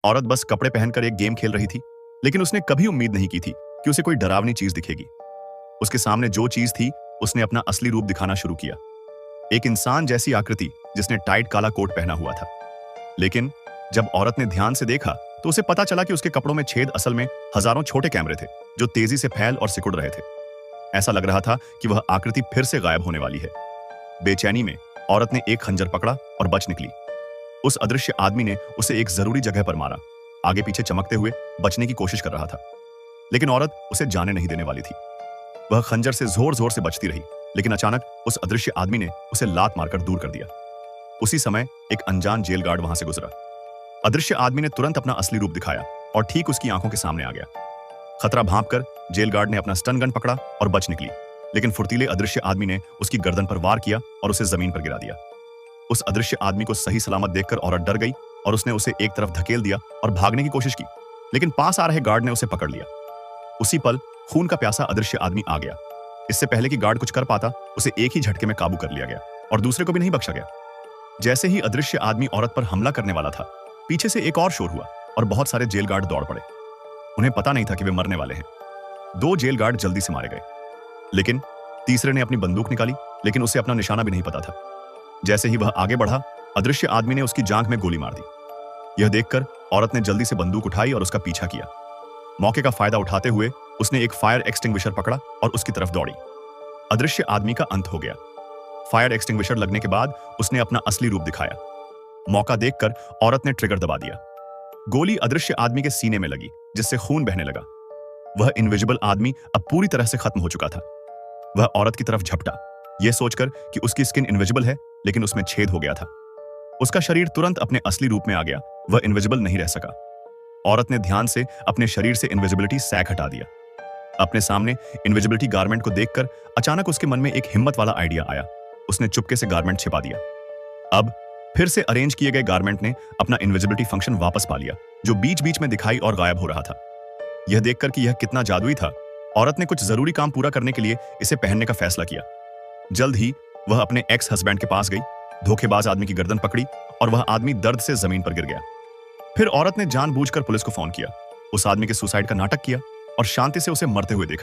औरत बस कपड़े पहनकर एक गेम खेल रही थी, लेकिन उसने कभी उम्मीद नहीं की थी कि उसे कोई डरावनी चीज दिखेगी। उसके सामने जो चीज थी, उसने अपना असली रूप दिखाना शुरू किया। एक इंसान जैसी आकृति जिसने टाइट काला कोट पहना हुआ था। लेकिन जब औरत ने ध्यान से देखा तो उसे पता चला कि उसके कपड़ों में छेद असल में हजारों छोटे कैमरे थे जो तेजी से फैल और सिकुड़ रहे थे। ऐसा लग रहा था कि वह आकृति फिर से गायब होने वाली है। बेचैनी में औरत ने एक खंजर पकड़ा और बच निकली। उस अदृश्य आदमी ने उसे एक जरूरी जगह पर मारा, आगे पीछे चमकते हुए बचने की कोशिश कर रहा था। लेकिन औरत उसे जाने नहीं देने वाली थी। वह खंजर से जोर जोर से बचती रही, लेकिन अचानक उस अदृश्य आदमी ने उसे लात मारकर दूर कर दिया। उसी समय एक अनजान जेल गार्ड वहां से गुजरा। अदृश्य आदमी ने तुरंत अपना असली रूप दिखाया और ठीक उसकी आंखों के सामने आ गया। खतरा भांपकर जेल गार्ड ने अपना स्टन गन पकड़ा और बच निकली, लेकिन फुर्तीले अदृश्य आदमी ने उसकी गर्दन पर वार किया और उसे जमीन पर गिरा दिया। उस अदृश्य आदमी को सही सलामत देखकर औरत डर गई और उसने उसे एक तरफ धकेल दिया और भागने की कोशिश की, लेकिन पास आ रहे गार्ड ने उसे पकड़ लिया। उसी पल खून का प्यासा अदृश्य आदमी आ गया। इससे पहले कि गार्ड कुछ कर पाता, उसे एक ही झटके में काबू कर लिया गया और दूसरे को भी नहीं बख्शा गया। जैसे ही अदृश्य आदमी औरत पर हमला करने वाला था, पीछे से एक और शोर हुआ और बहुत सारे जेल गार्ड दौड़ पड़े। उन्हें पता नहीं था कि वे मरने वाले हैं। 2 जेल गार्ड जल्दी से मारे गए, लेकिन तीसरे ने अपनी बंदूक निकाली, लेकिन उसे अपना निशाना भी नहीं पता था। जैसे ही वह आगे बढ़ा, अदृश्य आदमी ने उसकी जांघ में गोली मार दी। यह देखकर औरत ने जल्दी से बंदूक उठाई और उसका पीछा किया। मौके का फायदा उठाते हुए उसने एक फायर एक्सटिंग्विशर पकड़ा और उसकी तरफ दौड़ी। अदृश्य आदमी का अंत हो गया। फायर एक्सटिंग्विशर लगने के बाद उसने अपना असली रूप दिखाया। मौका देखकर औरत ने ट्रिगर दबा दिया। गोली अदृश्य आदमी के सीने में लगी, जिससे खून बहने लगा। वह इनविजिबल आदमी अब पूरी तरह से खत्म हो चुका था। वह औरत की तरफ झपटा, यह सोचकर कि उसकी स्किन इनविजिबल है, लेकिन उसमें छेद हो गया था। उसका शरीर तुरंत अपने असली रूप में आ गया। वह इनविजिबल नहीं रह सका। औरत ने ध्यान से अपने शरीर से इनविजिबिलिटी सैक हटा दिया। अपने सामने इनविजिबिलिटी गारमेंट को देखकर अचानक उसके मन में एक हिम्मत वाला आइडिया आया। उसने चुपके से गारमेंट छिपा दिया। अब फिर से अरेंज किए गए गारमेंट ने अपना इनविजिबिलिटी फंक्शन वापस पा लिया, जो बीच बीच में दिखाई और गायब हो रहा था। यह देखकर कि यह कितना जादुई था, औरत ने कुछ जरूरी काम पूरा करने के लिए इसे पहनने का फैसला किया। जल्द ही वह अपने एक्स हस्बैंड के पास गई, धोखेबाज आदमी की गर्दन पकड़ी और वह आदमी दर्द से जमीन पर गिर गया। फिर औरत ने जानबूझकर पुलिस को फोन किया, उस आदमी के सुसाइड का नाटक किया और शांति से उसे मरते हुए देखा।